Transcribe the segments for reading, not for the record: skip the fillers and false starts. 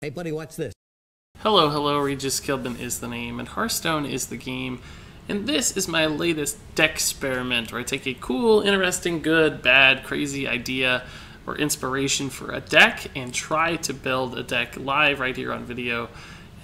Hey buddy, watch this. Hello, hello, Regis Kilbin is the name, and Hearthstone is the game, and this is my latest Decksperiment, where I take a cool, interesting, good, bad, crazy idea or inspiration for a deck and try to build a deck live right here on video,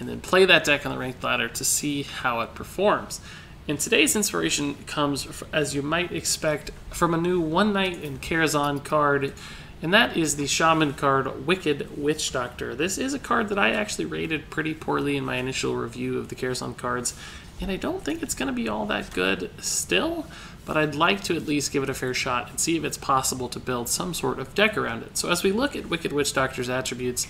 and then play that deck on the ranked ladder to see how it performs. And today's inspiration comes, as you might expect, from a new One Night in Karazhan card, and that is the Shaman card, Wicked Witchdoctor. This is a card that I actually rated pretty poorly in my initial review of the Karazhan cards, and I don't think it's going to be all that good still, but I'd like to at least give it a fair shot and see if it's possible to build some sort of deck around it. So as we look at Wicked Witchdoctor's attributes,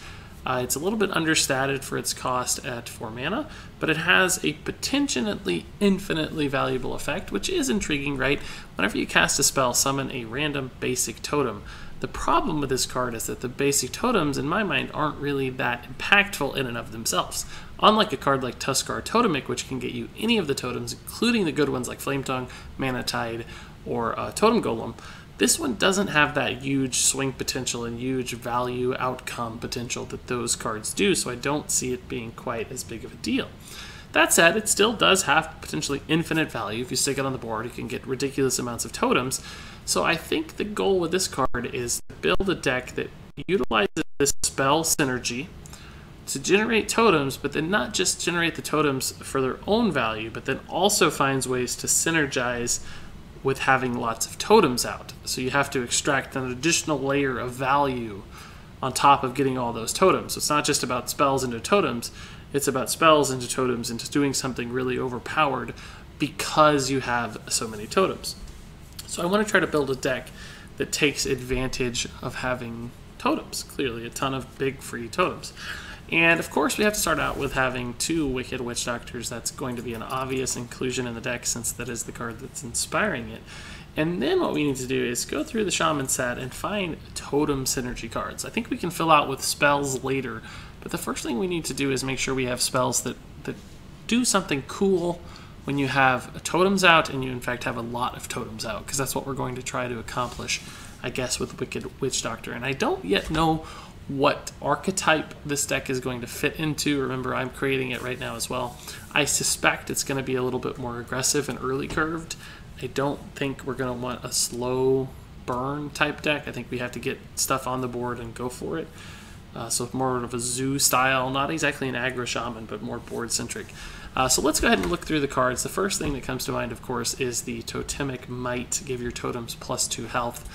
it's a little bit understated for its cost at 4 mana, but it has a potentially infinitely valuable effect, which is intriguing, right? Whenever you cast a spell, summon a random basic totem. The problem with this card is that the basic totems, in my mind, aren't really that impactful in and of themselves. Unlike a card like Tuskar Totemic, which can get you any of the totems, including the good ones like Flametongue, Mana Tide, or Totem Golem, this one doesn't have that huge swing potential and huge value outcome potential that those cards do, so I don't see it being quite as big of a deal. That said, it still does have potentially infinite value. If you stick it on the board, you can get ridiculous amounts of totems. So I think the goal with this card is to build a deck that utilizes this spell synergy to generate totems, but then not just generate the totems for their own value, but then also finds ways to synergize with having lots of totems out. So you have to extract an additional layer of value on top of getting all those totems. So it's not just about spells into totems, it's about spells into totems into doing something really overpowered because you have so many totems. So I want to try to build a deck that takes advantage of having totems, clearly a ton of big free totems. And of course we have to start out with having 2 Wicked Witchdoctors. That's going to be an obvious inclusion in the deck since that is the card that's inspiring it. And then what we need to do is go through the Shaman set and find totem synergy cards. I think we can fill out with spells later, but the first thing we need to do is make sure we have spells that do something cool when you have totems out and you in fact have a lot of totems out, because that's what we're going to try to accomplish, I guess, with Wicked Witchdoctor. And I don't yet know what archetype this deck is going to fit into. Remember, I'm creating it right now as well. I suspect it's going to be a little bit more aggressive and early curved. I don't think we're going to want a slow burn type deck. I think we have to get stuff on the board and go for it. So more of a zoo style, not exactly an aggro shaman, but more board centric. So let's go ahead and look through the cards. The first thing that comes to mind, of course, is the Totemic Might. Give your totems +2 health.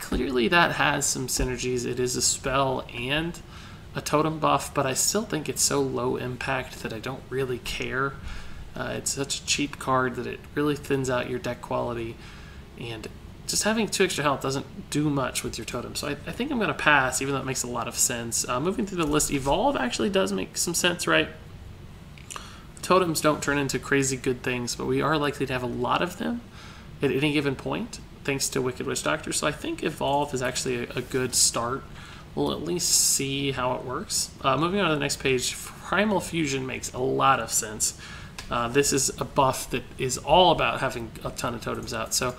Clearly that has some synergies. It is a spell and a totem buff, but I still think it's so low impact that I don't really care. It's such a cheap card that it really thins out your deck quality, and just having 2 extra health doesn't do much with your totem. So I think I'm going to pass, even though it makes a lot of sense. Moving through the list, Evolve actually does make some sense, right? Totems don't turn into crazy good things, but we are likely to have a lot of them at any given point, thanks to Wicked Witchdoctor. So I think Evolve is actually a good start. We'll at least see how it works. Moving on to the next page, Primal Fusion makes a lot of sense. This is a buff that is all about having a ton of totems out, so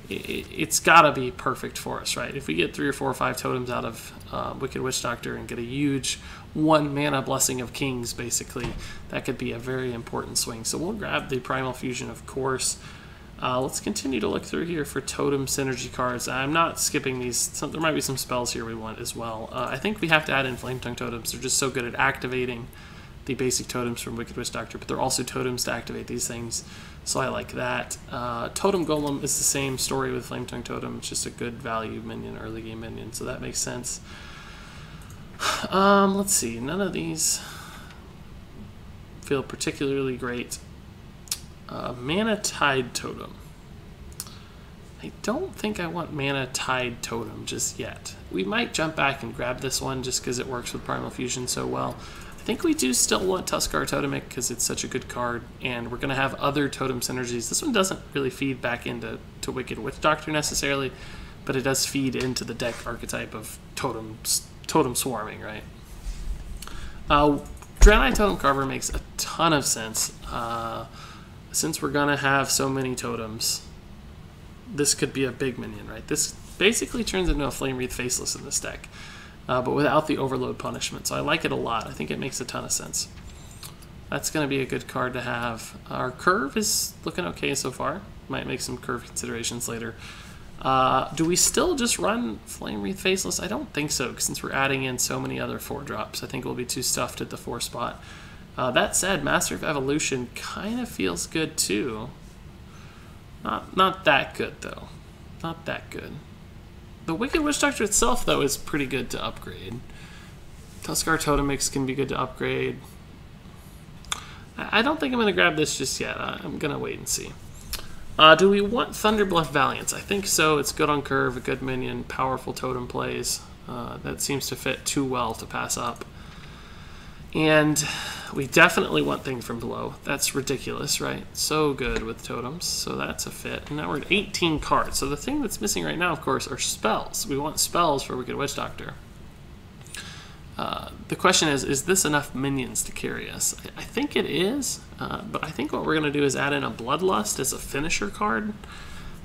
it's got to be perfect for us, right? If we get 3 or 4 or 5 totems out of Wicked Witchdoctor and get a huge 1 mana Blessing of Kings, basically, that could be a very important swing. So we'll grab the Primal Fusion, of course. Let's continue to look through here for totem synergy cards. I'm not skipping these. There might be some spells here we want as well. I think we have to add in Flametongue totems. They're just so good at activating the basic totems from Wicked Witchdoctor, but they're also totems to activate these things, so I like that. Totem Golem is the same story with Flametongue Totem. It's just a good value minion, early game minion, so that makes sense. Let's see, none of these feel particularly great. Mana Tide Totem. I don't think I want Mana Tide Totem just yet. We might jump back and grab this one just because it works with Primal Fusion so well. I think we do still want Tuskar Totemic because it's such a good card, and we're going to have other totem synergies. This one doesn't really feed back into Wicked Witchdoctor necessarily, but it does feed into the deck archetype of totem swarming, right? Draenei Totem Carver makes a ton of sense. Since we're going to have so many totems, this could be a big minion, right? This basically turns into a Flame Wreath Faceless in this deck. but without the overload punishment. So I like it a lot. I think it makes a ton of sense. That's going to be a good card to have. Our curve is looking okay so far. Might make some curve considerations later. Do we still just run Flame Wreath Faceless? I don't think so, since we're adding in so many other 4-drops. I think we'll be too stuffed at the 4 spot. That said, Master of Evolution kind of feels good too. Not that good though. Not that good. The Wicked Witchdoctor itself though is pretty good to upgrade. Tuskar Totem Mix can be good to upgrade. I don't think I'm going to grab this just yet. I'm going to wait and see. Do we want Thunderbluff Valiance? I think so. It's good on curve, a good minion, powerful totem plays. That seems to fit too well to pass up. And we definitely want Thing from Below. That's ridiculous, right? So good with totems, so that's a fit. And now we're at 18 cards. So the thing that's missing right now, of course, are spells. We want spells for Wicked Witchdoctor. The question is this enough minions to carry us? I think it is, but I think what we're going to do is add in a Bloodlust as a finisher card,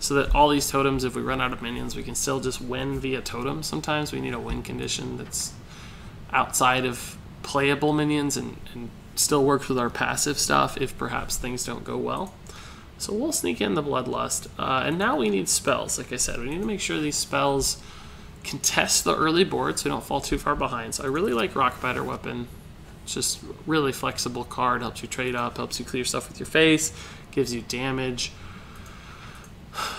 so that all these totems, if we run out of minions, we can still just win via totem. Sometimes we need a win condition that's outside of playable minions and still works with our passive stuff if perhaps things don't go well. So we'll sneak in the Bloodlust, and now we need spells. Like I said, we need to make sure these spells contest the early board so we don't fall too far behind. So I really like Rockbiter Weapon. It's just really flexible card, helps you trade up, helps you clear stuff with your face, gives you damage.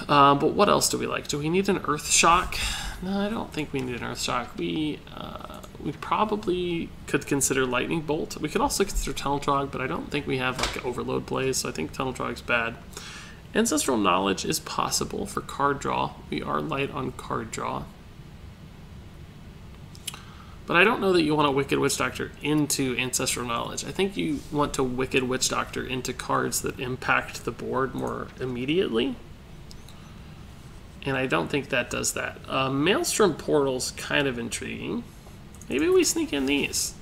But what else do we like? Do we need an Earth Shock? No, I don't think we need an Earth Shock. We probably could consider Lightning Bolt. We could also consider Tunnel Trog, but I don't think we have like overload plays, so I think Tunnel Trog's bad. Ancestral Knowledge is possible for card draw. We are light on card draw. But I don't know that you want a Wicked Witchdoctor into Ancestral Knowledge. I think you want to Wicked Witchdoctor into cards that impact the board more immediately. And I don't think that does that. Maelstrom Portal's kind of intriguing. Maybe we sneak in these.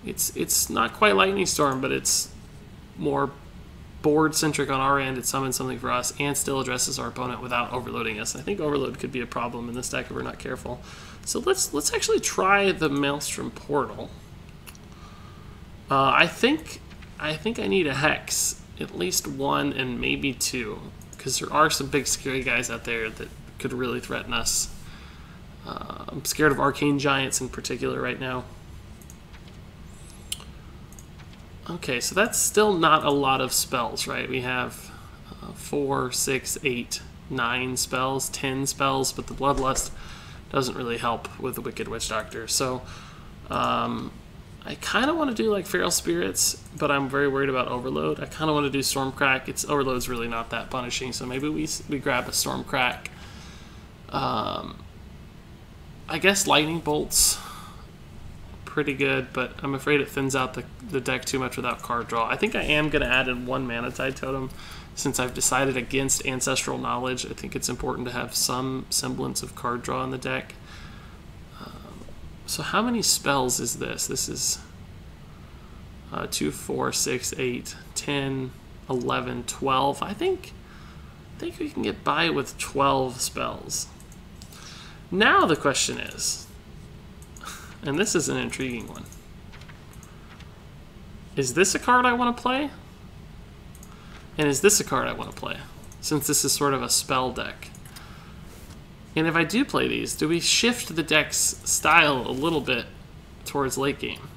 It's not quite Lightning Storm, but it's more board-centric on our end. It summons something for us and still addresses our opponent without overloading us. I think overload could be a problem in this deck if we're not careful. So let's actually try the Maelstrom Portal. I think I need a Hex, at least one and maybe two, because there are some big scary guys out there that could really threaten us. I'm scared of Arcane Giants in particular right now. Okay, so that's still not a lot of spells, right? We have 4, 6, 8, 9 spells, 10 spells, but the Bloodlust doesn't really help with the Wicked Witchdoctor. So I kind of want to do like Feral Spirits, but I'm very worried about Overload. I kind of want to do Stormcrack. Overload's really not that punishing, so maybe we grab a Stormcrack. I guess Lightning Bolt's pretty good, but I'm afraid it thins out the deck too much without card draw. I think I am going to add in one Mana Tide Totem since I've decided against Ancestral Knowledge. I think it's important to have some semblance of card draw in the deck. So how many spells is this? This is 2, 4, 6, 8, 10, 11, 12. I think we can get by with 12 spells. Now the question is, and this is an intriguing one, is this a card I want to play? And is this a card I want to play? Since this is sort of a spell deck. And if I do play these, do we shift the deck's style a little bit towards late game?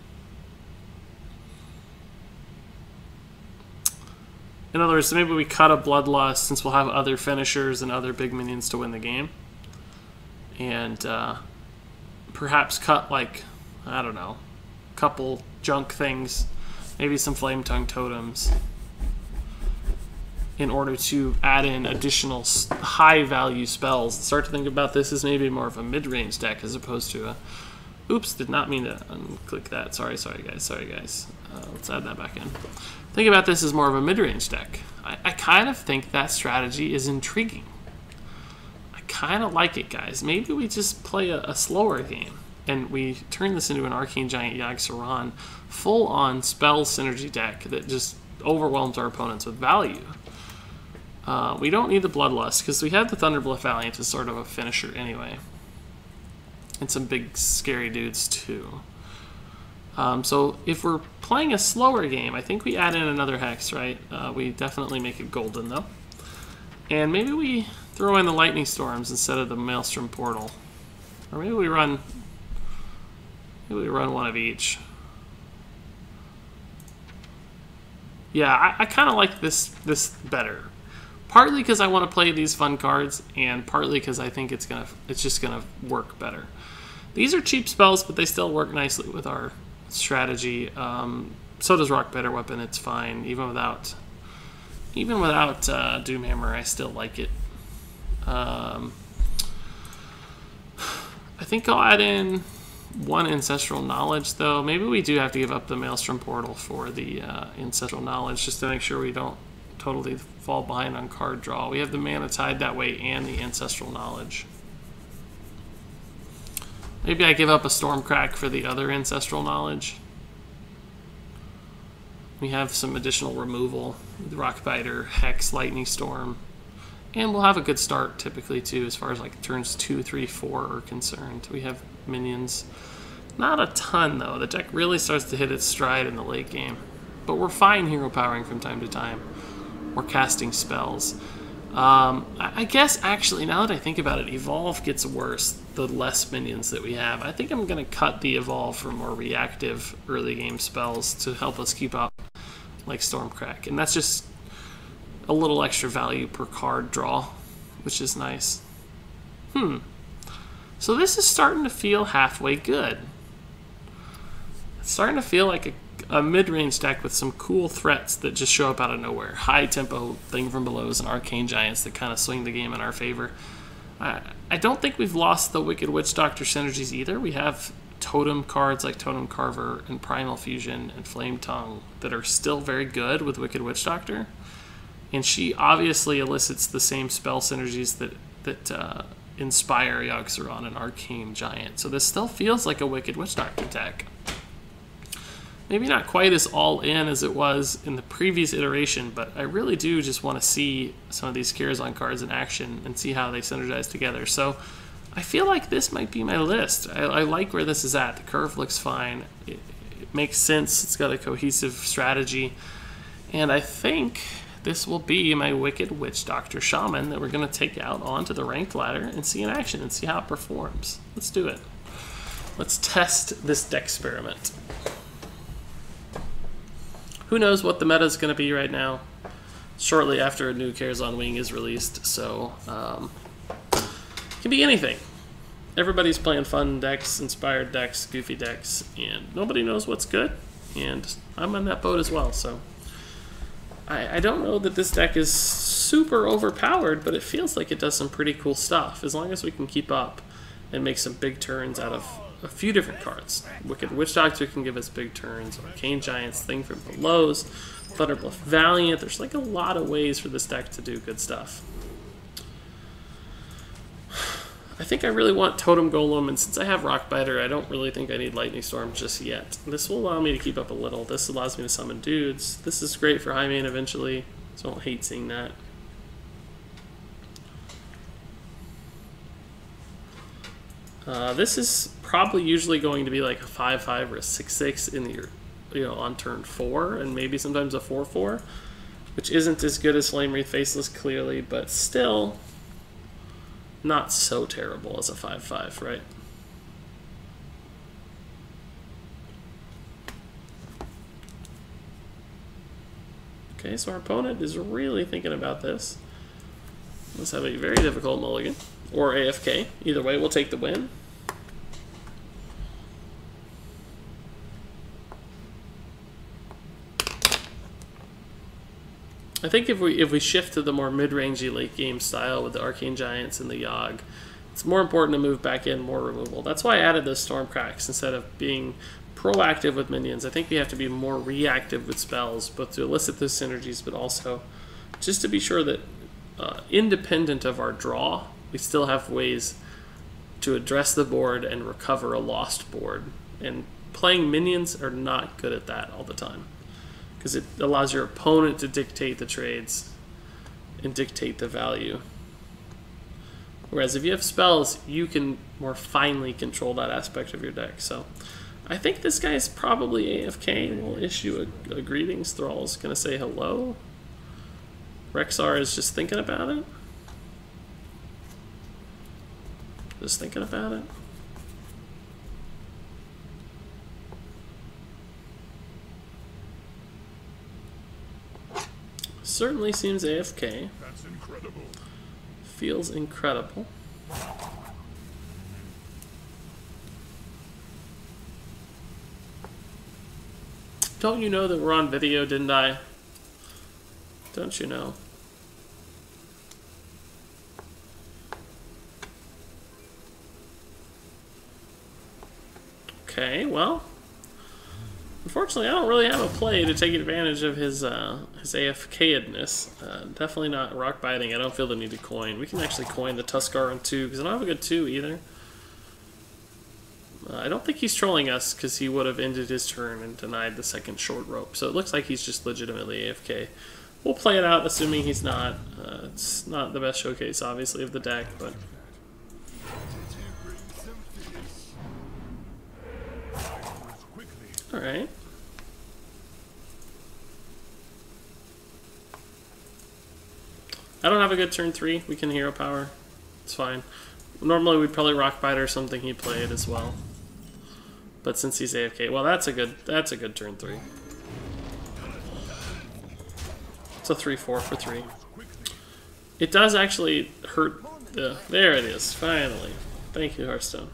In other words, maybe we cut a Bloodlust since we'll have other finishers and other big minions to win the game. And perhaps cut, like, I don't know, a couple junk things, maybe some Flame Tongue Totems, in order to add in additional high-value spells. Start to think about this as maybe more of a mid-range deck as opposed to a... Oops, did not mean to unclick that. Sorry guys. Let's add that back in. Think about this as more of a mid-range deck. I kind of think that strategy is intriguing. I kind of like it, guys. Maybe we just play a slower game, and we turn this into an Arcane Giant Yogg-Saron full-on spell synergy deck that just overwhelms our opponents with value. We don't need the Bloodlust because we have the Thunderbluff Valiant as sort of a finisher anyway. and some big scary dudes too. So if we're playing a slower game, I think we add in another hex, right? We definitely make it golden though. And maybe we throw in the lightning storms instead of the maelstrom portal. Or maybe we run one of each. Yeah, I kind of like this better. Partly because I want to play these fun cards, and partly because I think it's just gonna work better. These are cheap spells, but they still work nicely with our strategy. So does Rock Better Weapon. It's fine even without Doomhammer. I still like it. I think I'll add in one Ancestral Knowledge, though. Maybe we do have to give up the Maelstrom Portal for the Ancestral Knowledge, just to make sure we don't totally fall behind on card draw. We have the Mana Tide that way and the Ancestral Knowledge. Maybe I give up a Stormcrack for the other Ancestral Knowledge. We have some additional removal with Rockbiter, Hex, Lightning Storm. And we'll have a good start typically too, as far as like turns 2, 3, 4 are concerned. We have minions. Not a ton though. The deck really starts to hit its stride in the late game. But we're fine hero powering from time to time. We're casting spells. I guess actually, now that I think about it, Evolve gets worse the less minions that we have. I think I'm going to cut the Evolve for more reactive early game spells to help us keep up, like Stormcrack. And that's just a little extra value per card draw, which is nice. So this is starting to feel halfway good. It's starting to feel like a mid-range deck with some cool threats that just show up out of nowhere. High tempo Thing from Belows and Arcane Giants that kind of swing the game in our favor. I don't think we've lost the Wicked Witchdoctor synergies either. We have totem cards like Totem Carver and Primal Fusion and Flame Tongue that are still very good with Wicked Witchdoctor. And she obviously elicits the same spell synergies that inspire Yogg-Saron and Arcane Giant. So this still feels like a Wicked Witchdoctor deck. Maybe not quite as all-in as it was in the previous iteration, but I really do just want to see some of these Karazhan cards in action and see how they synergize together. So I feel like this might be my list. I like where this is at. The curve looks fine. It makes sense. It's got a cohesive strategy. And I think this will be my Wicked Witchdoctor Shaman that we're going to take out onto the ranked ladder and see in action and see how it performs. Let's do it. Let's test this Decksperiment. Who knows what the meta is going to be right now, shortly after a new Karazhan Wing is released, so it can be anything. Everybody's playing fun decks, inspired decks, goofy decks, and nobody knows what's good, and I'm on that boat as well, so I don't know that this deck is super overpowered, but it feels like it does some pretty cool stuff, as long as we can keep up and make some big turns out of a few different cards. Wicked Witchdoctor can give us big turns, Arcane Giants, Thing from Belows, Thunderbluff Valiant. There's like a lot of ways for this deck to do good stuff. I think I really want Totem Golem, and since I have Rockbiter, I don't really think I need Lightning Storm just yet. This will allow me to keep up a little. This allows me to summon dudes. This is great for high main eventually, so I don't hate seeing that. This is probably usually going to be like a 5/5 or a 6/6 in the on turn 4, and maybe sometimes a 4/4, which isn't as good as Flame Wreath Faceless clearly, but still not so terrible as a 5/5, right? Okay, so our opponent is really thinking about this. Let's have a very difficult mulligan, or AFK. Either way, we'll take the win. I think if we shift to the more mid-rangey late game style with the Arcane Giants and the Yogg, it's more important to move back in more removal. That's why I added those Stormcracks instead of being proactive with minions. I think we have to be more reactive with spells, both to elicit those synergies, but also just to be sure that independent of our draw, we still have ways to address the board and recover a lost board. And playing minions are not good at that all the time, because it allows your opponent to dictate the trades and dictate the value. Whereas if you have spells, you can more finely control that aspect of your deck. So I think this guy's probably AFK. We'll issue a greetings. Thrall's gonna say hello. Rexar is just thinking about it. Just thinking about it. Certainly seems AFK. That's incredible. Feels incredible. Don't you know that we're on video, didn't I? Don't you know? Okay, well, unfortunately, I don't really have a play to take advantage of his AFK-edness. Definitely not rock biting. I don't feel the need to coin. We can actually coin the Tuskar on 2 because I don't have a good 2 either. I don't think he's trolling us because he would have ended his turn and denied the second short rope. So it looks like he's just legitimately AFK. We'll play it out, assuming he's not. It's not the best showcase, obviously, of the deck, but. All right. I don't have a good turn 3. We can hero power. It's fine. Normally we'd probably rock bite or something he played as well. But since he's AFK, well, that's a good turn 3. It's a 3/4 for 3. It does actually hurt. There it is. Finally. Thank you, Hearthstone.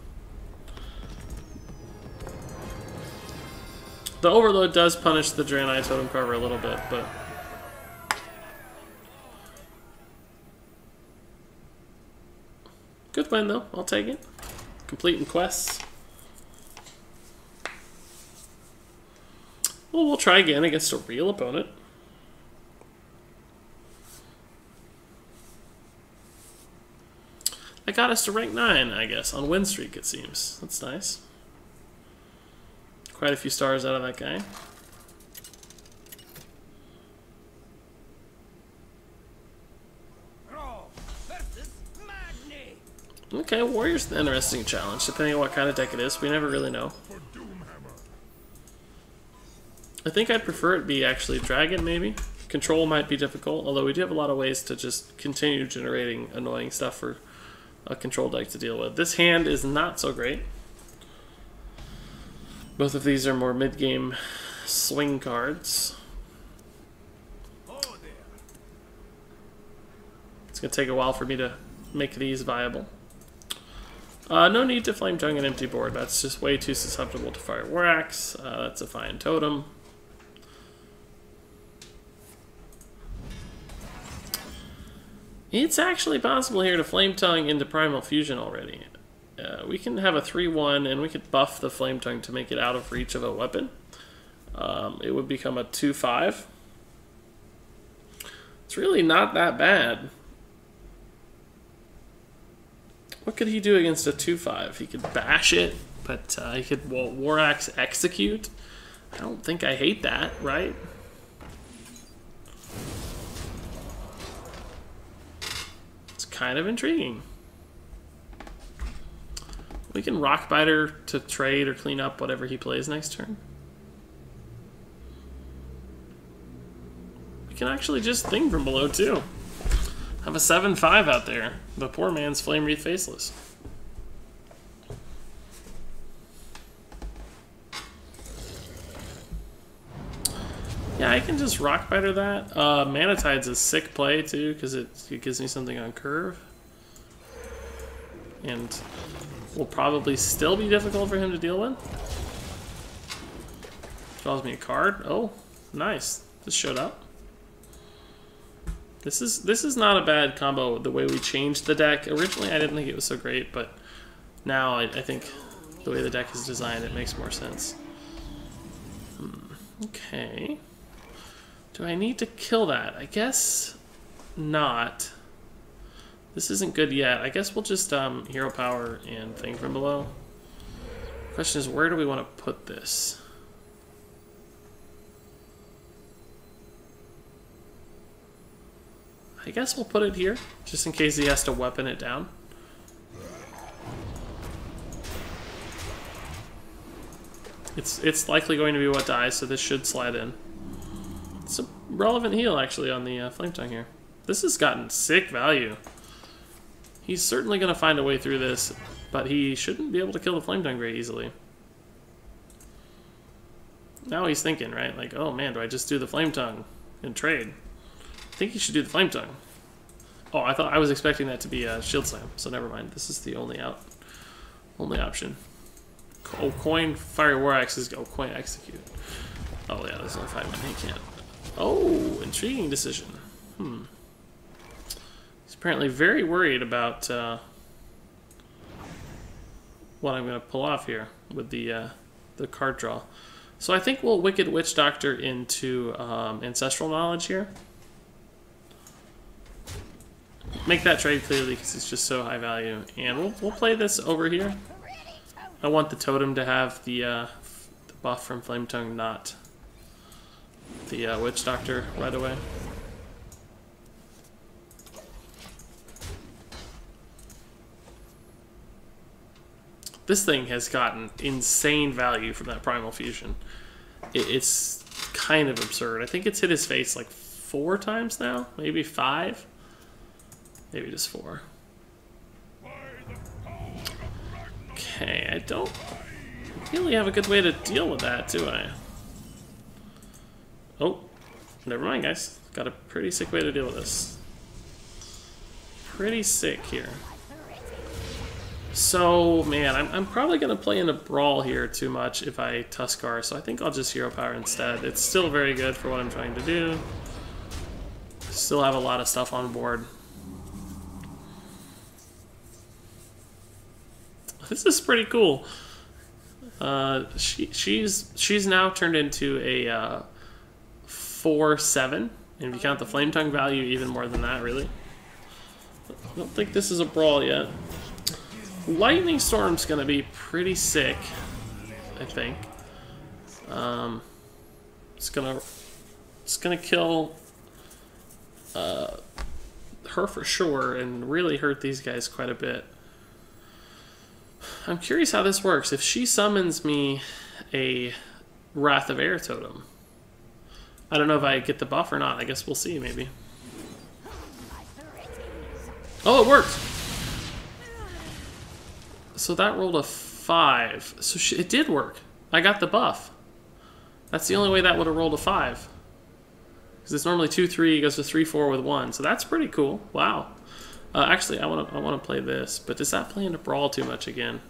The overload does punish the Draenei Totem Carver a little bit, but good win though. I'll take it. Completing quests. Well, we'll try again against a real opponent. That got us to rank 9, I guess, on win streak, it seems. That's nice. Quite a few stars out of that guy. Okay, Warrior's an interesting challenge, depending on what kind of deck it is. We never really know. I think I'd prefer it be actually Dragon, maybe. Control might be difficult, although we do have a lot of ways to just continue generating annoying stuff for a control deck to deal with. This hand is not so great. Both of these are more mid-game swing cards. It's going to take a while for me to make these viable. No need to Flame Tongue an empty board. That's just way too susceptible to Fire War Axe. That's a fine totem. It's actually possible here to Flame Tongue into Primal Fusion already. We can have a 3/1 and we could buff the Flame Tongue to make it out of reach of a weapon. It would become a 2/5. It's really not that bad. What could he do against a 2/5? He could bash it, but he could War Axe execute. I don't think I hate that, right? It's kind of intriguing. We can Rockbiter to trade or clean up whatever he plays next turn. We can actually just Thing from Below too. Have a 7/5 out there. The poor man's Flame Wreath Faceless. Yeah, I can just Rockbiter that. Mana Tide's a sick play too, because it gives me something on curve. And will probably still be difficult for him to deal with. Draws me a card. Oh, nice. This showed up. This is not a bad combo the way we changed the deck. Originally I didn't think it was so great, but now I think the way the deck is designed it makes more sense. Okay. Do I need to kill that? I guess not. This isn't good yet. I guess we'll just Hero Power and Thing from Below. Question is, where do we want to put this? I guess we'll put it here, just in case he has to weapon it down. It's likely going to be what dies, so this should slide in. It's a relevant heal, actually, on the Flame Tongue here. This has gotten sick value. He's certainly going to find a way through this, but he shouldn't be able to kill the Flame Tongue very easily. Now he's thinking, right? Like, oh man, do I just do the Flame Tongue and trade? I think he should do the Flame Tongue. Oh, I was expecting that to be a Shield Slam, so never mind. This is the only option. Oh, coin Fiery War Axe is coin Execute. Oh yeah, there's only 5 men. He can't. Oh, intriguing decision. He's apparently very worried about what I'm going to pull off here with the card draw. So I think we'll Wicked Witchdoctor into Ancestral Knowledge here. Make that trade clearly because it's just so high value. And we'll play this over here. I want the totem to have the buff from Flame Tongue, not the Witchdoctor right away. This thing has gotten insane value from that Primal Fusion. It's kind of absurd. I think it's hit his face like 4 times now, maybe 5. Maybe just 4. Okay, I don't really have a good way to deal with that, do I? Oh, never mind, guys. Got a pretty sick way to deal with this. Pretty sick here. So, man, I'm probably going to play in a Brawl here too much if I Tuskar, so I think I'll just Hero Power instead. It's still very good for what I'm trying to do. Still have a lot of stuff on board. This is pretty cool. She's now turned into a 4/7, and if you count the Flame Tongue value, even more than that, really. I don't think this is a Brawl yet. Lightning Storm's gonna be pretty sick, I think. It's gonna kill her for sure, and really hurt these guys quite a bit. I'm curious how this works. If she summons me a Wrath of Air totem, I don't know if I get the buff or not. I guess we'll see, maybe. Oh, it worked! So that rolled a 5. So it did work. I got the buff. That's the only way that would have rolled a 5. Because it's normally 2/3, goes to 3/4 with 1. So that's pretty cool. Wow. Actually, I want to play this, but does that play into Brawl too much again?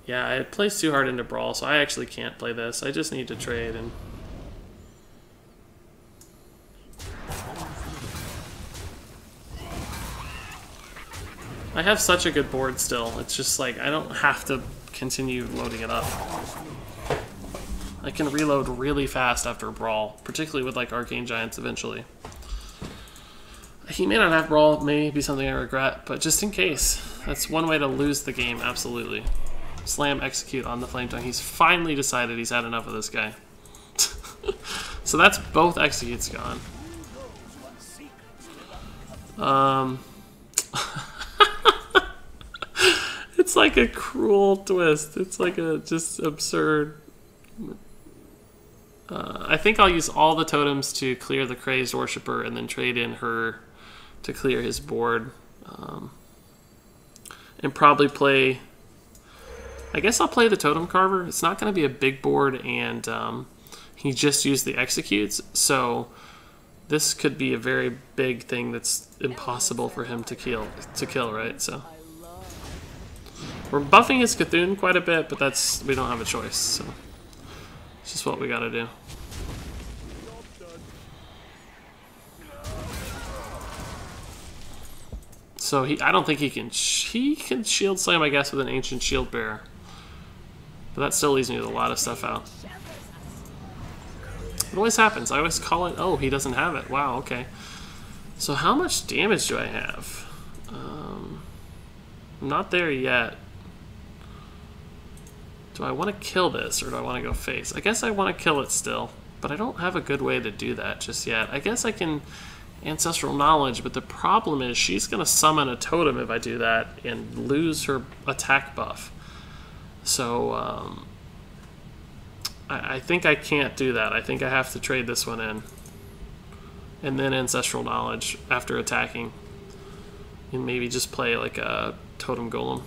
Yeah, it plays too hard into Brawl, so I actually can't play this. I just need to trade and. I have such a good board still. It's just like I don't have to continue loading it up. I can reload really fast after Brawl, particularly with like Arcane Giants eventually. He may not have Brawl, may be something I regret, but just in case. That's one way to lose the game, absolutely. Slam Execute on the Flame Tongue. He's finally decided he's had enough of this guy. So that's both Executes gone. It's like a cruel twist. It's like a just absurd. I think I'll use all the totems to clear the Crazed Worshipper and then trade in her to clear his board. And probably play... I guess I'll play the Totem Carver. It's not going to be a big board, and he just used the Executes, so this could be a very big thing that's impossible for him to kill, right? So we're buffing his Cthulhu quite a bit, but we don't have a choice, so it's just what we got to do. So I don't think he can Shield Slam, I guess, with an Ancient Shield Bearer. But that still leaves me with a lot of stuff out. It always happens. I always call it, oh, he doesn't have it. Wow, okay. So how much damage do I have? I'm not there yet. Do I want to kill this, or do I want to go face? I guess I want to kill it still, but I don't have a good way to do that just yet. I guess I can Ancestral Knowledge, but the problem is she's going to summon a totem if I do that and lose her attack buff. So I think I can't do that. I think I have to trade this one in. And then Ancestral Knowledge after attacking. And maybe just play like a Totem Golem.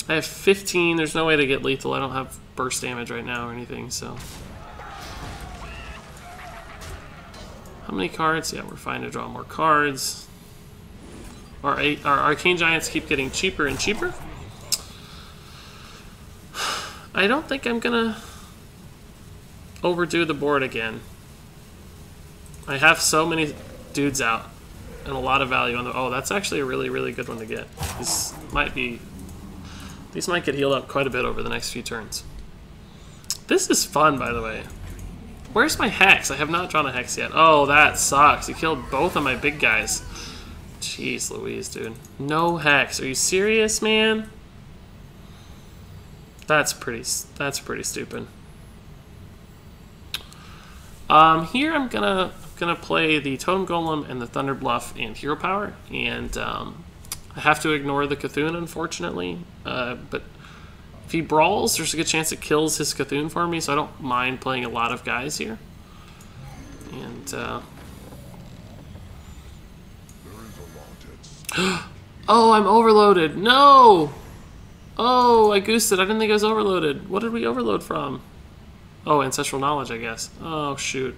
I have 15. There's no way to get lethal. I don't have burst damage right now or anything, so. How many cards? Yeah, we're fine to draw more cards. Our Arcane Giants keep getting cheaper and cheaper. I don't think I'm gonna overdo the board again. I have so many dudes out and a lot of value on the. Oh, that's actually a really, really good one to get. These might get healed up quite a bit over the next few turns. This is fun, by the way. Where's my Hex? I have not drawn a Hex yet. Oh, that sucks. He killed both of my big guys. Jeez Louise, dude. No Hex. Are you serious, man? That's pretty stupid. Here I'm gonna play the Totem Golem and the Thunder Bluff and Hero Power, and I have to ignore the Cthulhu, unfortunately. But if he brawls, there's a good chance it kills his Cthulhu for me, so I don't mind playing a lot of guys here. And oh, I'm overloaded. No! Oh, I goosed it. I didn't think I was overloaded. What did we overload from? Oh, Ancestral Knowledge, I guess. Oh, shoot.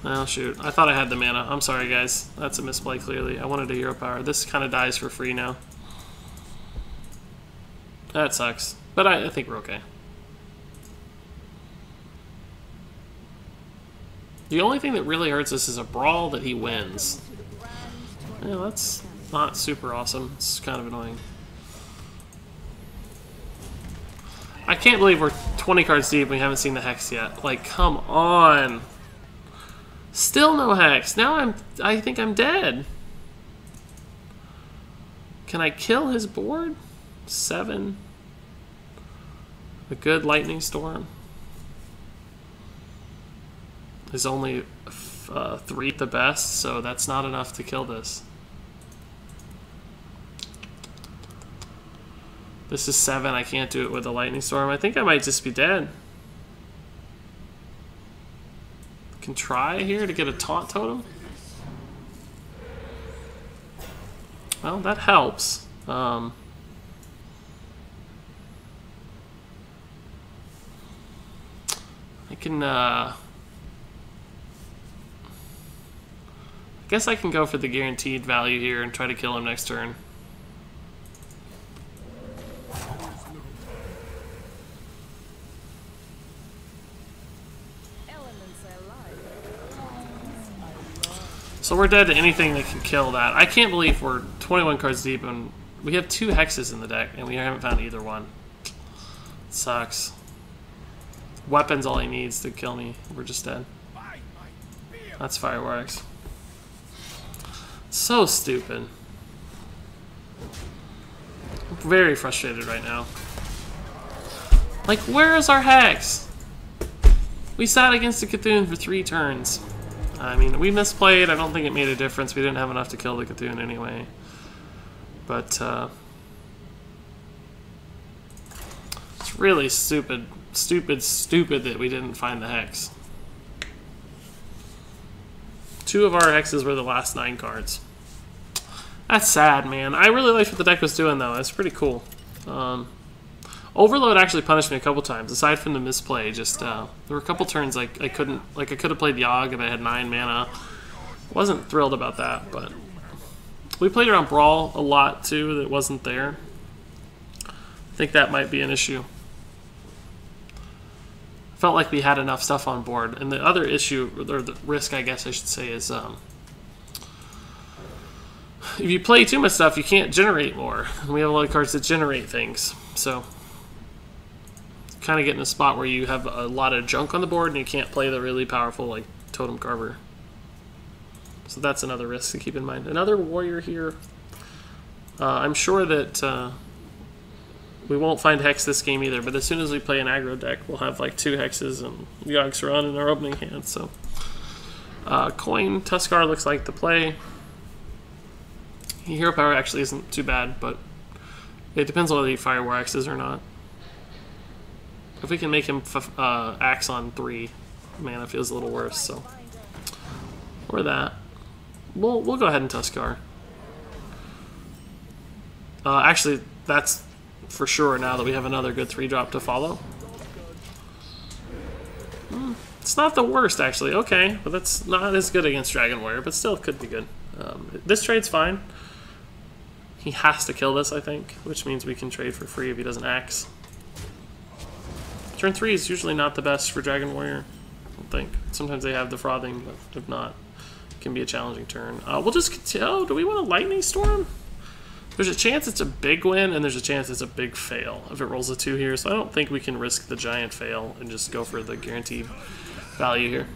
Oh, shoot. I thought I had the mana. I'm sorry, guys. That's a misplay, clearly. I wanted a Hero Power. This kind of dies for free now. That sucks. But I think we're okay. The only thing that really hurts us is a brawl that he wins. Yeah, that's not super awesome. It's kind of annoying. I can't believe we're 20 cards deep and we haven't seen the Hex yet. Like, come on. Still no Hex. Now I think I'm dead. Can I kill his board? 7. A good Lightning Storm is only 3 at the best, so that's not enough to kill this. This is 7. I can't do it with a Lightning Storm. I think I might just be dead. Can try here to get a Taunt Totem. Well, that helps. I can, I guess I can go for the guaranteed value here and try to kill him next turn. So we're dead to anything that can kill that. I can't believe we're 21 cards deep and we have 2 Hexes in the deck and we haven't found either one. It sucks. Weapon's all he needs to kill me. We're just dead. That's Fireworks. So stupid. I'm very frustrated right now. Like, where is our Hex? We sat against the Cthulhu for 3 turns. I mean, we misplayed. I don't think it made a difference. We didn't have enough to kill the Cthulhu anyway. But, it's really stupid that we didn't find the Hex. 2 of our Hexes were the last 9 cards. That's sad, man. I really liked what the deck was doing, though. It's pretty cool. Overload actually punished me a couple times, aside from the misplay. Just there were a couple turns I couldn't, like I could have played Yogg and I had 9 mana. Wasn't thrilled about that, but we played around Brawl a lot too. That wasn't there. I think that might be an issue. Felt like we had enough stuff on board, and the other issue, or the risk, I guess I should say, is if you play too much stuff, you can't generate more. And we have a lot of cards that generate things, so kind of get in a spot where you have a lot of junk on the board and you can't play the really powerful like Totem Carver. So that's another risk to keep in mind. Another warrior here. I'm sure that we won't find Hex this game either, but as soon as we play an aggro deck, we'll have like 2 Hexes and Yogg Saron in our opening hand. So coin Tuskar looks like the play. Hero power actually isn't too bad, but it depends on whether he fire war axes or not. If we can make him axe on 3, man, it feels a little worse. So, or that. We'll go ahead and Tuskar. Actually, that's for sure now that we have another good 3-drop to follow. It's not the worst, actually. Okay, but that's not as good against Dragon Warrior, but still it could be good. This trade's fine. He has to kill this, I think, which means we can trade for free if he doesn't axe. Turn 3 is usually not the best for Dragon Warrior, I don't think. Sometimes they have the frothing, but if not, it can be a challenging turn. We'll just... Oh, do we want a Lightning Storm? There's a chance it's a big win, and there's a chance it's a big fail if it rolls a 2 here, so I don't think we can risk the giant fail and just go for the guaranteed value here.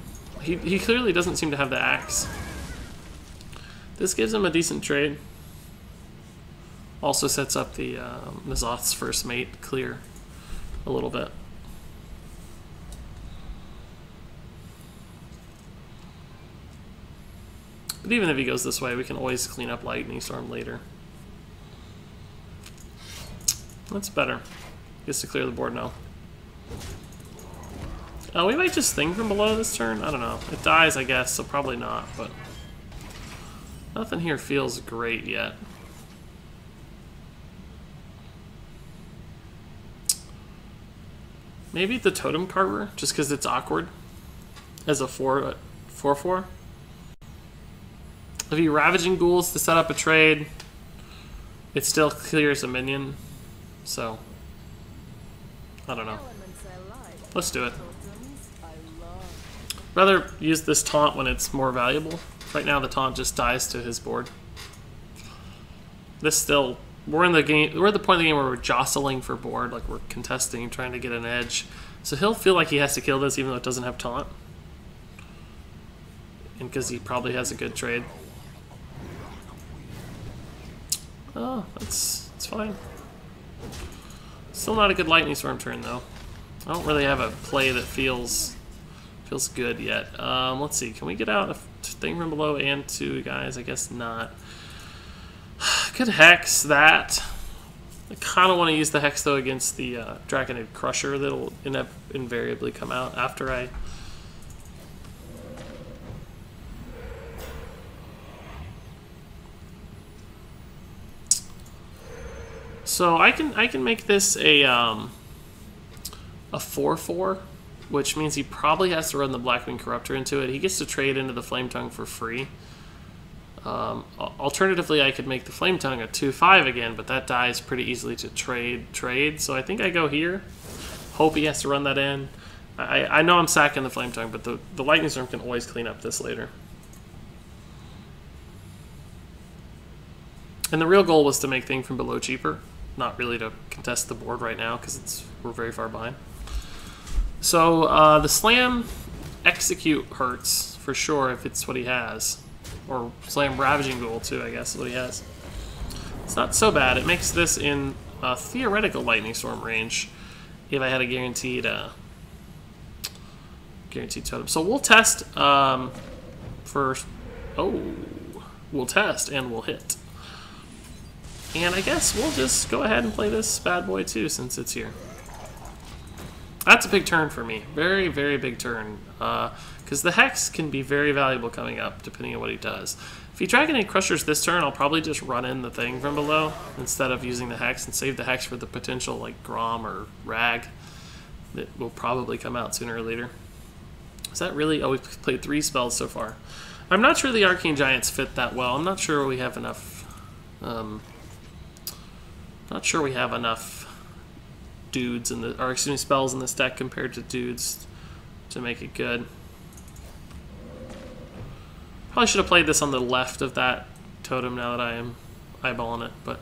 He clearly doesn't seem to have the axe. This gives him a decent trade. Also sets up the N'Zoth's first mate clear a little bit. But even if he goes this way, we can always clean up Lightning Storm later. That's better. Gets to clear the board now. We might just Thing from below this turn. I don't know. It dies, I guess, so probably not, but nothing here feels great yet. Maybe the Totem Carver, just because it's awkward as a 4/4. If he Ravaging Ghouls to set up a trade, it still clears a minion, so I don't know. Let's do it. Rather use this taunt when it's more valuable. Right now the taunt just dies to his board. This still, we're in the game, we're at the point of the game where we're jostling for board, like we're contesting, trying to get an edge. So he'll feel like he has to kill this even though it doesn't have taunt. And because he probably has a good trade. Oh, it's fine. Still not a good Lightning Storm turn though. I don't really have a play that feels good yet. Let's see, can we get out a Thing from below and 2 guys? I guess not. Could Hex that. I kind of want to use the Hex though against the Draconid Crusher that'll invariably come out after I... So I can make this a 4/4, which means he probably has to run the Blackwing Corruptor into it. He gets to trade into the Flame Tongue for free. Alternatively, I could make the Flame Tongue a 2/5 again, but that dies pretty easily to trade. So I think I go here. Hope he has to run that in. I know I'm sacking the Flame Tongue, but the Lightning Storm can always clean up this later. And the real goal was to make Thing from below cheaper, not really to contest the board right now because we're very far behind. So the Slam Execute hurts for sure if it's what he has. Or Slam Ravaging Ghoul too, I guess is what he has. It's not so bad. It makes this in a theoretical Lightning Storm range if I had a guaranteed totem. So we'll test first. Oh, we'll test and we'll hit. And I guess we'll just go ahead and play this bad boy too since it's here. That's a big turn for me. Very, very big turn. Because the Hex can be very valuable coming up, depending on what he does. If he Dragonade Crushers this turn, I'll probably just run in the Thing from below instead of using the Hex and save the Hex for the potential like Grom or Rag that will probably come out sooner or later. Is that really... Oh, we've played 3 spells so far. I'm not sure the Arcane Giants fit that well. I'm not sure we have enough... not sure we have enough dudes in the... Or excuse me, spells in this deck compared to dudes to make it good. Probably should have played this on the left of that totem now that I am eyeballing it, but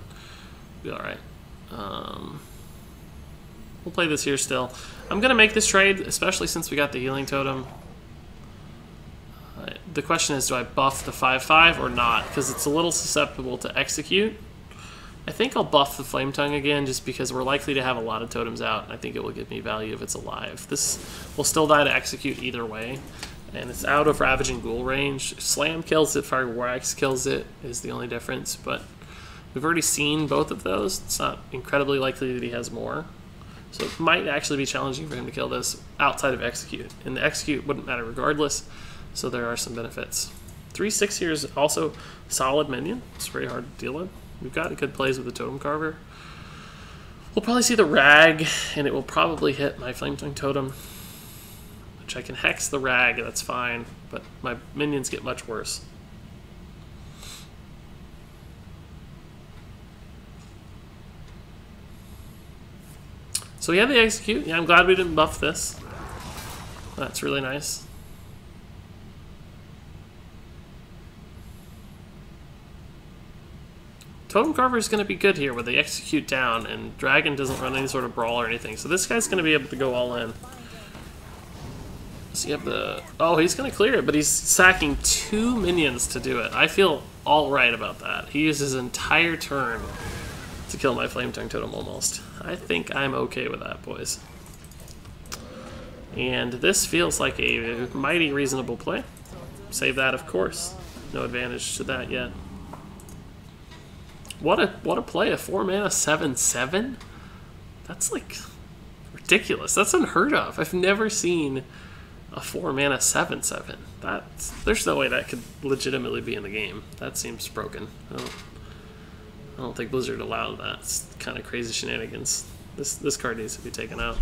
be alright. We'll play this here still. I'm going to make this trade, especially since we got the healing totem. The question is, do I buff the 5/5 or not? Because it's a little susceptible to execute. I think I'll buff the Flame Tongue again just because we're likely to have a lot of totems out, and I think it will give me value if it's alive. This will still die to execute either way, and it's out of Ravaging Ghoul range. Slam kills it, Fire War Axe kills it, is the only difference, but We've already seen both of those. It's not incredibly likely that he has more. So it might actually be challenging for him to kill this outside of execute. And the execute wouldn't matter regardless, so there are some benefits. 3/6 here is also solid minion. It's very hard to deal with. We've got good plays with the Totem Carver. We'll probably see the Rag, and it will probably hit my Flametongue Totem, which I can hex the Rag, that's fine, but my minions get much worse. So we have the execute. Yeah, I'm glad we didn't buff this. That's really nice. Totem Carver is going to be good here with the execute down, and Dragon doesn't run any sort of brawl or anything. So this guy's going to be able to go all in. So you have the... Oh, he's going to clear it, but he's sacking 2 minions to do it. I feel all right about that. He used his entire turn to kill my Flametongue Totem almost. I think I'm okay with that, boys. And this feels like a mighty reasonable play. Save that, of course. No advantage to that yet. What a play, a 4-mana 7/7? That's like ridiculous. That's unheard of. I've never seen a 4-mana 7/7. There's no way that could legitimately be in the game. That seems broken. I don't think Blizzard allowed that. It's kind of crazy shenanigans. This card needs to be taken out.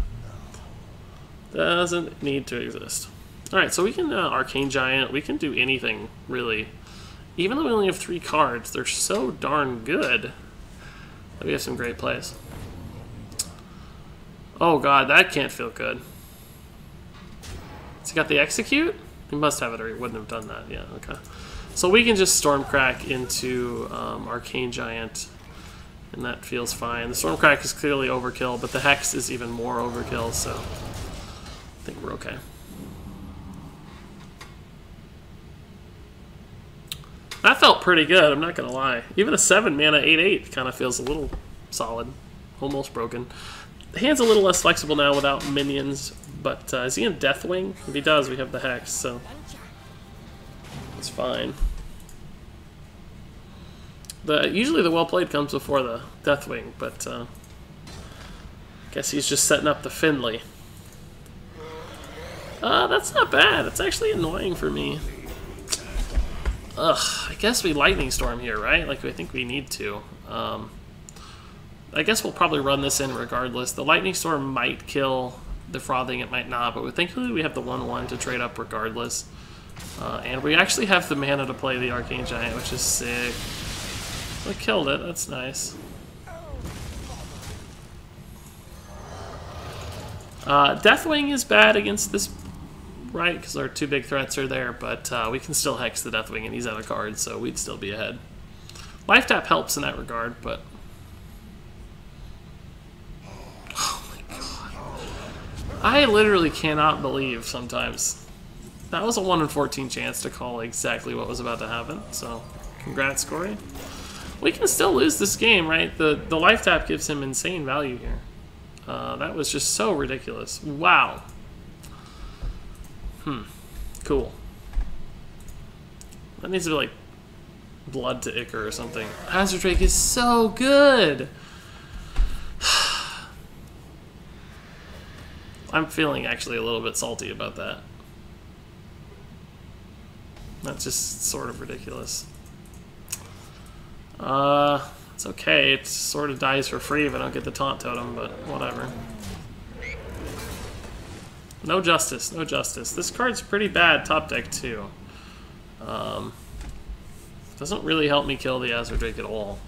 Doesn't need to exist. Alright, so we can Arcane Giant. We can do anything, really. Even though we only have 3 cards, they're so darn good that we have some great plays. Oh god, that can't feel good. Has he got the execute? He must have it or he wouldn't have done that. Yeah, okay. So we can just Stormcrack into Arcane Giant, and that feels fine. The Stormcrack is clearly overkill, but the Hex is even more overkill, so I think we're okay. That felt pretty good, I'm not going to lie. Even a 7-mana 8/8 kind of feels a little solid. Almost broken. The hand's a little less flexible now without minions, but is he in Deathwing? If he does, we have the Hex, so it's fine. Usually the well played comes before the Deathwing, but I guess he's just setting up the Finley. That's not bad. It's actually annoying for me. Ugh, I guess we Lightning Storm here, right? Like, I think we need to. I guess we'll probably run this in regardless. The Lightning Storm might kill the Frothing, it might not, but thankfully we have the 1/1 to trade up regardless. And we actually have the mana to play the Arcane Giant, which is sick. We killed it, that's nice. Deathwing is bad against this, right? Because our 2 big threats are there, but we can still Hex the Deathwing and he's out of cards, so we'd still be ahead. Life Tap helps in that regard, but... Oh my god. I literally cannot believe sometimes. That was a 1 in 14 chance to call exactly what was about to happen, so congrats, Corey. We can still lose this game, right? The Life Tap gives him insane value here. That was just so ridiculous. Wow. Cool. That needs to be like Blood to Ichor or something. Hazard Drake is so good! I'm feeling actually a little bit salty about that. That's just sort of ridiculous. It's okay. It sort of dies for free if I don't get the Taunt Totem, but whatever. No justice, no justice. This card's pretty bad top deck too. Doesn't really help me kill the Azure Drake at all.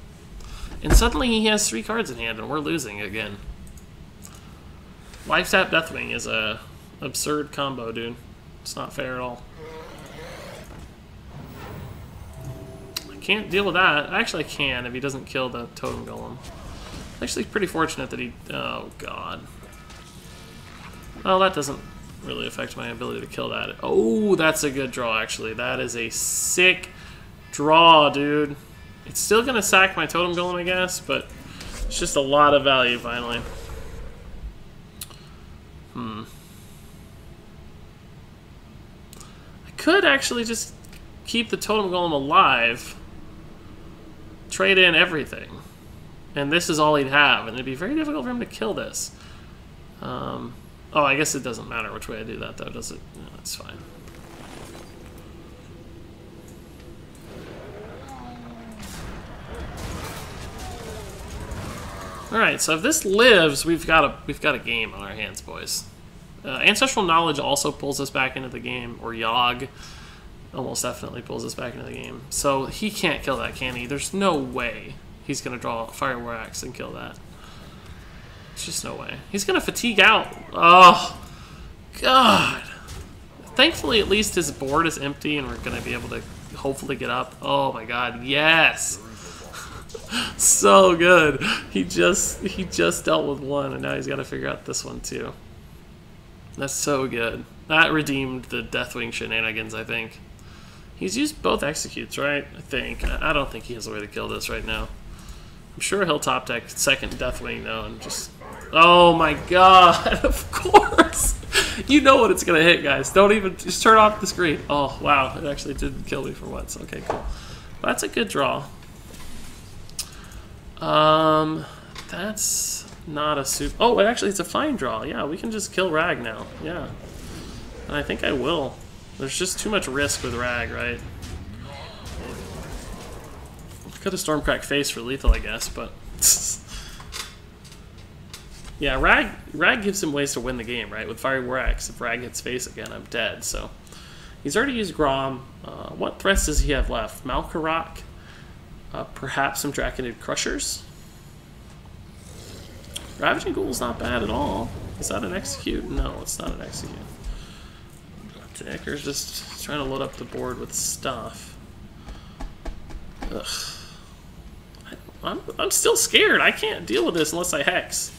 And suddenly he has 3 cards in hand and we're losing again. Life Tap Deathwing is a absurd combo, dude. It's not fair at all. I can't deal with that. Actually, I can if he doesn't kill the Totem Golem. Actually, pretty fortunate that he... Oh, God. Well, that doesn't really affect my ability to kill that. Oh, that's a good draw, actually. That is a sick draw, dude. It's still going to sack my Totem Golem, I guess, but it's just a lot of value, finally. I could actually just keep the Totem Golem alive trade in everything. And this is all he'd have, and it'd be very difficult for him to kill this. Oh, I guess it doesn't matter which way I do that, though, does it? No, that's fine. All right, so if this lives, we've got a game on our hands, boys. Ancestral Knowledge also pulls us back into the game, or Yogg almost definitely pulls us back into the game. So he can't kill that, can he? There's no way he's going to draw Fire War Axe and kill that. There's just no way. He's going to fatigue out. Oh, God. Thankfully, at least his board is empty, and we're going to be able to hopefully get up. Oh, my God. Yes. So good. He just dealt with one, and now he's got to figure out this one, too. That's so good. That redeemed the Deathwing shenanigans, I think. He's used both executes, right? I think. I don't think he has a way to kill this right now. I'm sure he'll top deck second Deathwing, though, and just... Oh, my God. Of course. You know what it's going to hit, guys. Don't even... Just turn off the screen. Oh, wow. It actually didn't kill me for once. Okay, cool. That's a good draw. That's not a super... Oh, actually, it's a fine draw. Yeah, we can just kill Rag now. Yeah. And I think I will. There's just too much risk with Rag, right? Could have Stormcrack face for lethal, I guess, but... Yeah, Rag gives him ways to win the game, right? With Fire War Axe, if Rag hits face again, I'm dead, so... He's already used Grom. What threats does he have left? Malkarok? Perhaps some Draconid Crushers? Ravaging Ghoul's not bad at all. Is that an execute? No, it's not an execute. Decker's just trying to load up the board with stuff. Ugh. I'm still scared. I can't deal with this unless I Hex.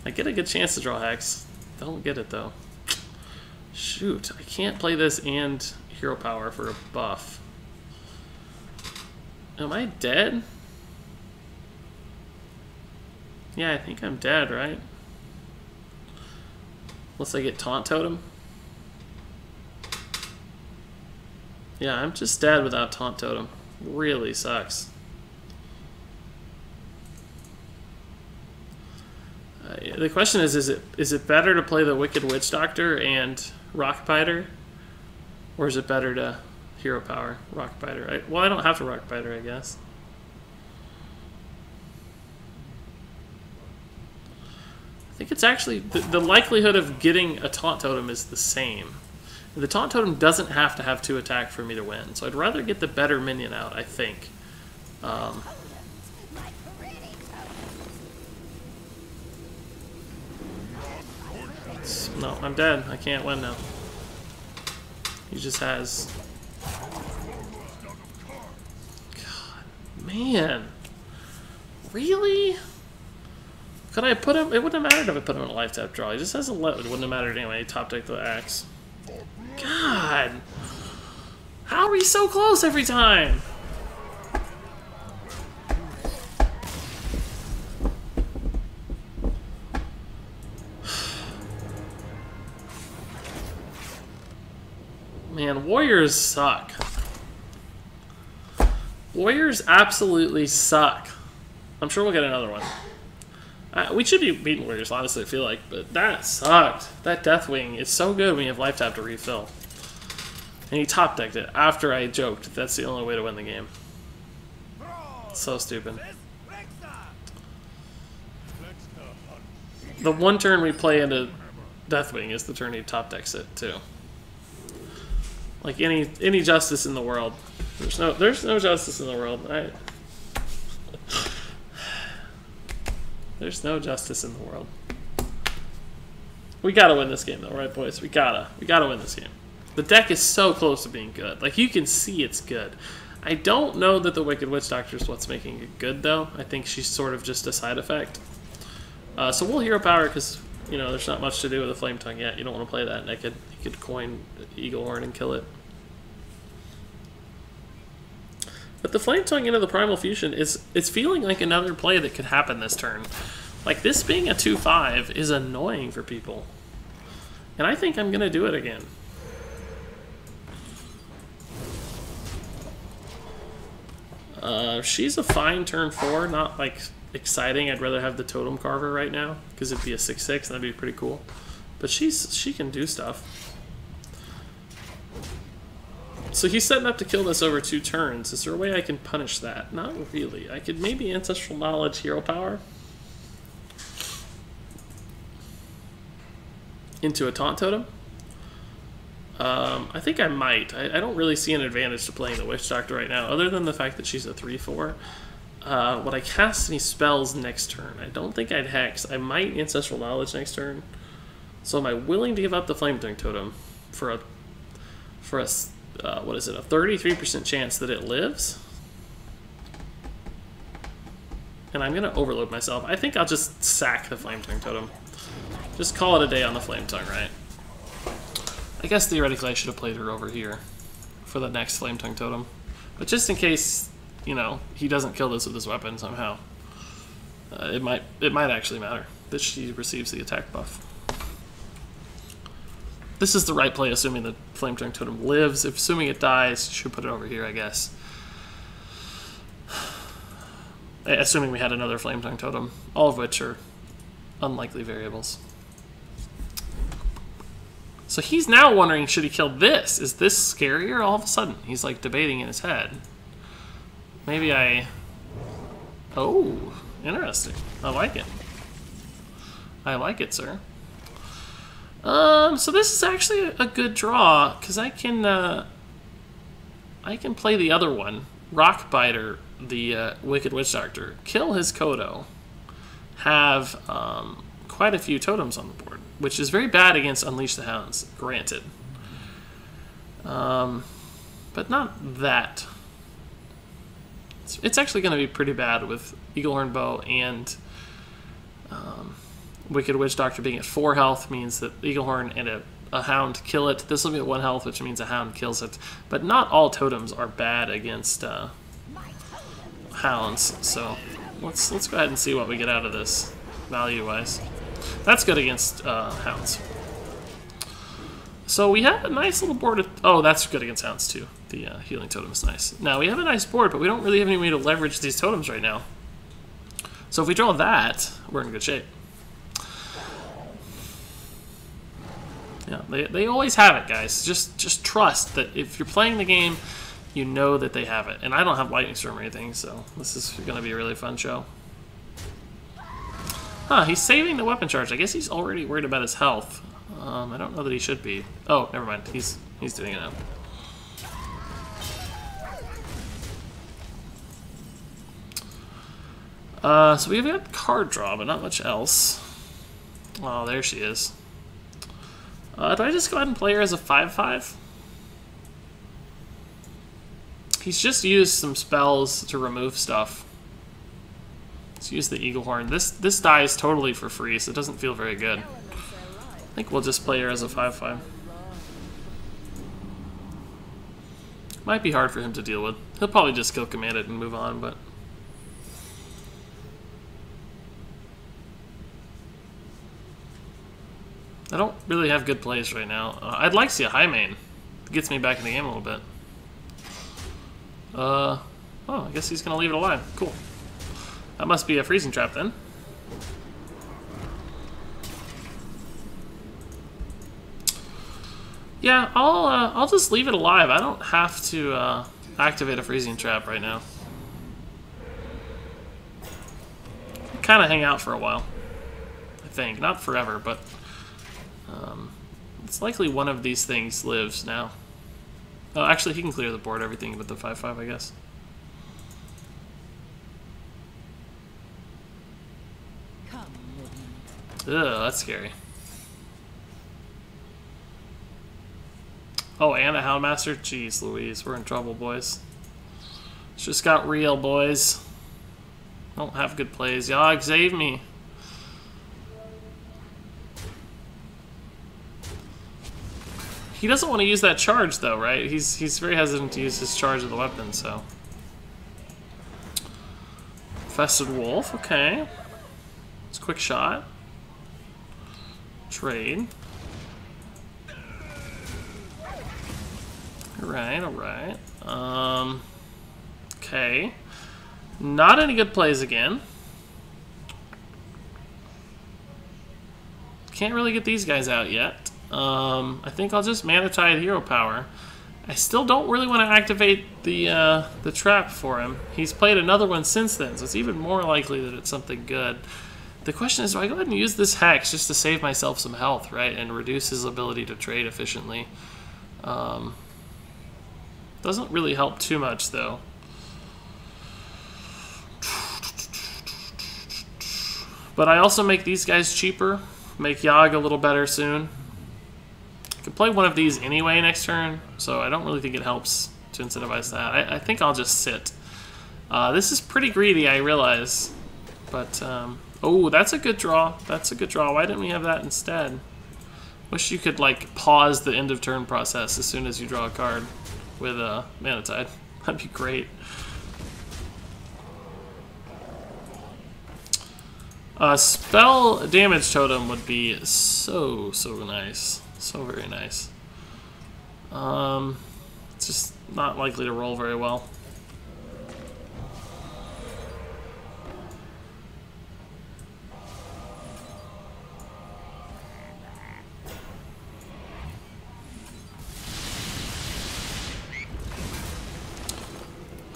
I get a good chance to draw Hex. Don't get it, though. Shoot. I can't play this and Hero Power for a buff. Am I dead? Yeah, I think I'm dead, right? Unless I get Taunt Totem. Yeah, I'm just dead without Taunt Totem. Really sucks. The question is it better to play the Wicked Witchdoctor and Rockbiter? Or is it better to Hero Power Rockbiter? Well, I don't have to Rockbiter, I guess. I think it's actually... The likelihood of getting a Taunt Totem is the same. The Taunt Totem doesn't have to have 2 attack for me to win, so I'd rather get the better minion out, I think. No, I'm dead. I can't win now. He just has... God, man. Really? Could I put him... It wouldn't have mattered if I put him in a life tap draw. He just has a... It wouldn't have mattered anyway. He top decked the axe. God! How are we so close every time? Man, Warriors suck. Warriors absolutely suck. I'm sure we'll get another one. We should be beating Warriors, honestly, I feel like, but that sucked. That Deathwing is so good when you have life tap to refill. And he top decked it after I joked that's the only way to win the game. So stupid. The one turn we play into Deathwing is the turn he top decks it too. Like any justice in the world. There's no justice in the world. There's no justice in the world. We gotta win this game though, right boys? We gotta win this game. The deck is so close to being good. Like you can see it's good. I don't know that the Wicked Witchdoctor is what's making it good though. I think she's sort of just a side effect. So we'll Hero Power because you know there's not much to do with the Flame Tongue yet. You don't want to play that naked. You could coin Eagle Horn and kill it. But the Flame Tongue into the Primal Fusion it's feeling like another play that could happen this turn. Like this being a 2/5 is annoying for people. And I think I'm gonna do it again. She's a fine turn 4, not like exciting. I'd rather have the Totem Carver right now because it'd be a 6/6 and that'd be pretty cool. But she can do stuff. So he's setting up to kill this over 2 turns. Is there a way I can punish that? Not really. I could maybe Ancestral Knowledge, Hero Power into a Taunt Totem. I think I might. I don't really see an advantage to playing the Witchdoctor right now, other than the fact that she's a 3/4. Would I cast any spells next turn? I don't think I'd Hex. I might Ancestral Knowledge next turn. So am I willing to give up the Flametongue Totem for a what is it, a 33% chance that it lives? And I'm going to overload myself. I think I'll just sack the Flametongue Totem. Just call it a day on the Flametongue, right? I guess theoretically I should have played her over here for the next Flametongue Totem. But just in case, you know, he doesn't kill this with his weapon somehow, it might actually matter that she receives the attack buff. This is the right play, assuming the Flametongue Totem lives. If assuming it dies, should put it over here, I guess. Assuming we had another Flametongue Totem, all of which are unlikely variables. So he's now wondering, should he kill this? Is this scarier all of a sudden? He's like debating in his head. Maybe I... Oh, interesting. I like it. I like it, sir. So this is actually a good draw, because I can play the other one, Rockbiter, the Wicked Witchdoctor, kill his Kodo, have quite a few totems on the board, which is very bad against Unleash the Hounds, granted. But not that. It's actually going to be pretty bad with Eaglehorn Bow and Wicked Witchdoctor being at 4 health means that Eaglehorn and a Hound kill it. This will be at 1 health, which means a Hound kills it. But not all totems are bad against Hounds, so let's go ahead and see what we get out of this value-wise. That's good against Hounds. So we have a nice little board of... Oh, that's good against Hounds too. The Healing Totem is nice. Now, we have a nice board, but we don't really have any way to leverage these totems right now. So if we draw that, we're in good shape. Yeah, they always have it, guys. Just trust that if you're playing the game, you know that they have it. And I don't have Lightning Storm or anything, so this is going to be a really fun show. Huh, he's saving the weapon charge. I guess he's already worried about his health. I don't know that he should be. Oh, never mind. He's doing it now. So we've got card draw, but not much else. Oh, there she is. Do I just go ahead and play her as a 5/5? He's just used some spells to remove stuff. Let's use the Eaglehorn. This dies totally for free, so it doesn't feel very good. I think we'll just play her as a 5/5. Might be hard for him to deal with. He'll probably just kill command it and move on, but... I don't really have good plays right now. I'd like to see a high main. It gets me back in the game a little bit. Oh, I guess he's gonna leave it alive. Cool. That must be a freezing trap then. Yeah, I'll just leave it alive. I don't have to activate a freezing trap right now. Kind of hang out for a while. I think, not forever, but it's likely one of these things lives now. Oh, actually, he can clear the board, everything but the 5/5, I guess. Ugh, that's scary. Oh, and a Houndmaster? Jeez Louise, we're in trouble, boys. It's just got real, boys. Don't have good plays. Y'all save me. He doesn't want to use that charge, though, right? He's very hesitant to use his charge of the weapon, so... Infested Wolf, okay. It's a quick shot. Trade. Alright, alright. Okay. Not any good plays again. Can't really get these guys out yet. I think I'll just Mana Tide Hero Power. I still don't really want to activate the trap for him. He's played another one since then, so it's even more likely that it's something good. The question is, do I go ahead and use this Hex just to save myself some health, right, and reduce his ability to trade efficiently? Doesn't really help too much, though. But I also make these guys cheaper, make Yogg a little better soon. I can play one of these anyway next turn, so I don't really think it helps to incentivize that. I think I'll just sit. This is pretty greedy, I realize. But, oh, that's a good draw. That's a good draw. Why didn't we have that instead? Wish you could, like, pause the end of turn process as soon as you draw a card with Mana Tide. That'd be great. Spell damage totem would be so nice. So very nice. It's just not likely to roll very well.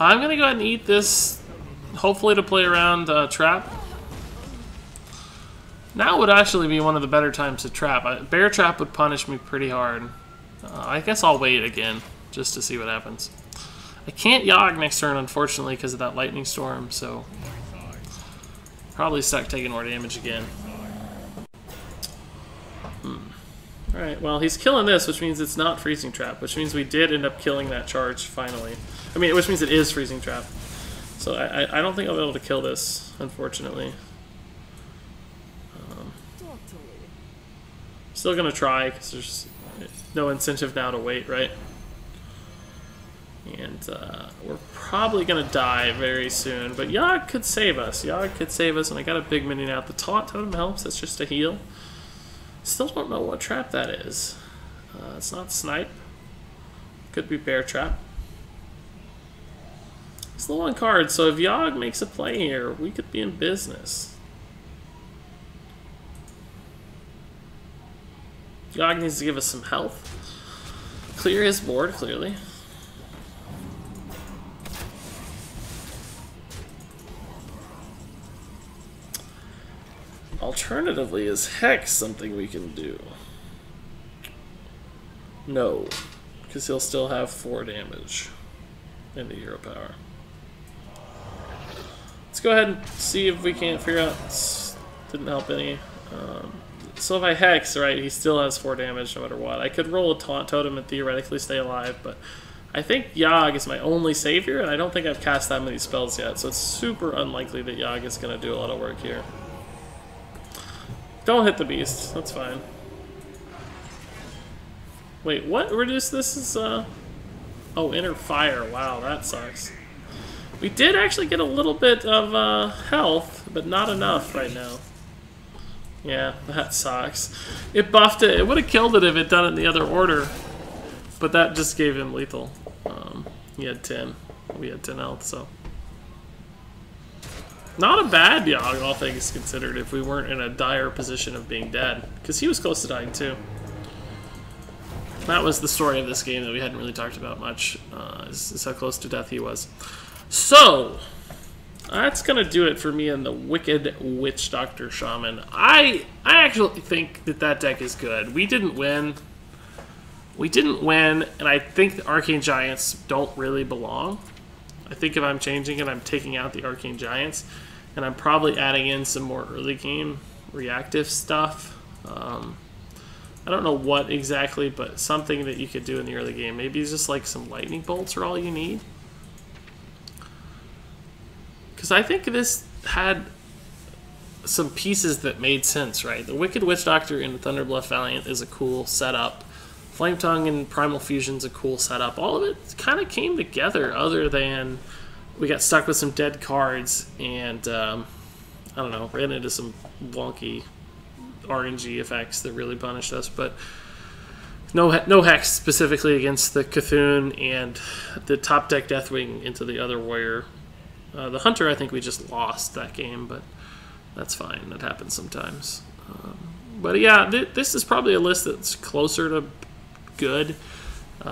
I'm going to go ahead and eat this, hopefully to play around Trap. Now would actually be one of the better times to trap. Bear Trap would punish me pretty hard. I guess I'll wait again, just to see what happens. I can't Yogg next turn, unfortunately, because of that Lightning Storm, so... probably stuck taking more damage again. Alright, well, he's killing this, which means it's not Freezing Trap, which means we did end up killing that charge, finally. I mean, which means it is Freezing Trap. So I don't think I'll be able to kill this, unfortunately. Still gonna try, because there's no incentive now to wait, right? And we're probably gonna die very soon, but Yogg could save us. Yogg could save us, and I got a big minion out. The Taunt Totem helps, that's just a heal. Still don't know what trap that is. It's not Snipe. Could be Bear Trap. It's low on cards, so if Yogg makes a play here, we could be in business. Yogg needs to give us some health. Clear his board, clearly. Alternatively, is Hex something we can do? No, because he'll still have 4 damage in the hero power. Let's go ahead and see if we can't figure out. Didn't help any. So if I Hex, right, he still has 4 damage no matter what. I could roll a Taunt Totem and theoretically stay alive, but I think Yogg is my only savior, and I don't think I've cast that many spells yet, so it's super unlikely that Yogg is going to do a lot of work here. Don't hit the beast, that's fine. Wait, what reduce this is, oh, Inner Fire, wow, that sucks. We did actually get a little bit of health, but not enough right now. Yeah, that sucks. It buffed it. It would have killed it if it done it in the other order, but that just gave him lethal. He had 10. We had 10 health, so. Not a bad Yogg, all things considered, if we weren't in a dire position of being dead, because he was close to dying too. That was the story of this game that we hadn't really talked about much, is how close to death he was. So, that's going to do it for me in the Wicked Witchdoctor Shaman. I actually think that that deck is good. We didn't win. We didn't win, and I think the Arcane Giants don't really belong. I think if I'm changing it, I'm taking out the Arcane Giants, and I'm probably adding in some more early game reactive stuff. I don't know what exactly, but something that you could do in the early game. Maybe just like some lightning bolts are all you need. Because I think this had some pieces that made sense, right? The Wicked Witchdoctor in the Thunderbluff Valiant is a cool setup. Flame Tongue and Primal Fusion's a cool setup. All of it kind of came together, other than we got stuck with some dead cards and, I don't know, ran into some wonky RNG effects that really punished us. But no Hex specifically against the Cthulhu and the top deck Deathwing into the other warrior The Hunter, I think we just lost that game, but that's fine. That happens sometimes. But yeah, this is probably a list that's closer to good.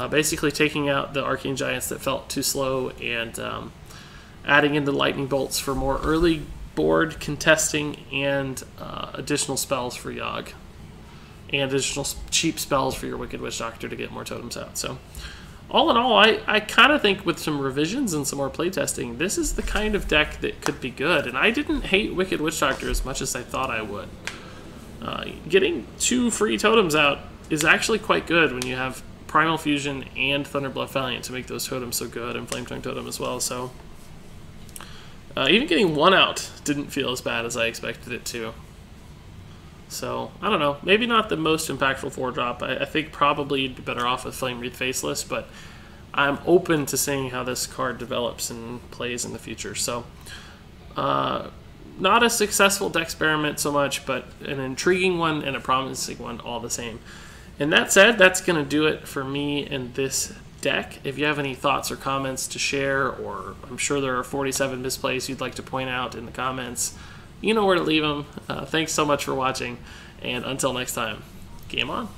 Basically taking out the Arcane Giants that felt too slow and adding in the Lightning Bolts for more early board contesting and additional spells for Yogg. And additional cheap spells for your Wicked Witch Doctor to get more totems out. So all in all, I kind of think with some revisions and some more playtesting, this is the kind of deck that could be good. And I didn't hate Wicked Witch Doctor as much as I thought I would. Getting 2 free totems out is actually quite good when you have Primal Fusion and Thunderbluff Valiant to make those totems so good, and Flame Tongue Totem as well. So even getting 1 out didn't feel as bad as I expected it to. So, I don't know. Maybe not the most impactful 4-drop. I think probably you'd be better off with Flame Wreath Faceless, but I'm open to seeing how this card develops and plays in the future. So, not a successful Decksperiment so much, but an intriguing one and a promising one all the same. And that said, that's going to do it for me in this deck. If you have any thoughts or comments to share, or I'm sure there are 47 misplays you'd like to point out in the comments, you know where to leave them. Thanks so much for watching, and until next time, game on.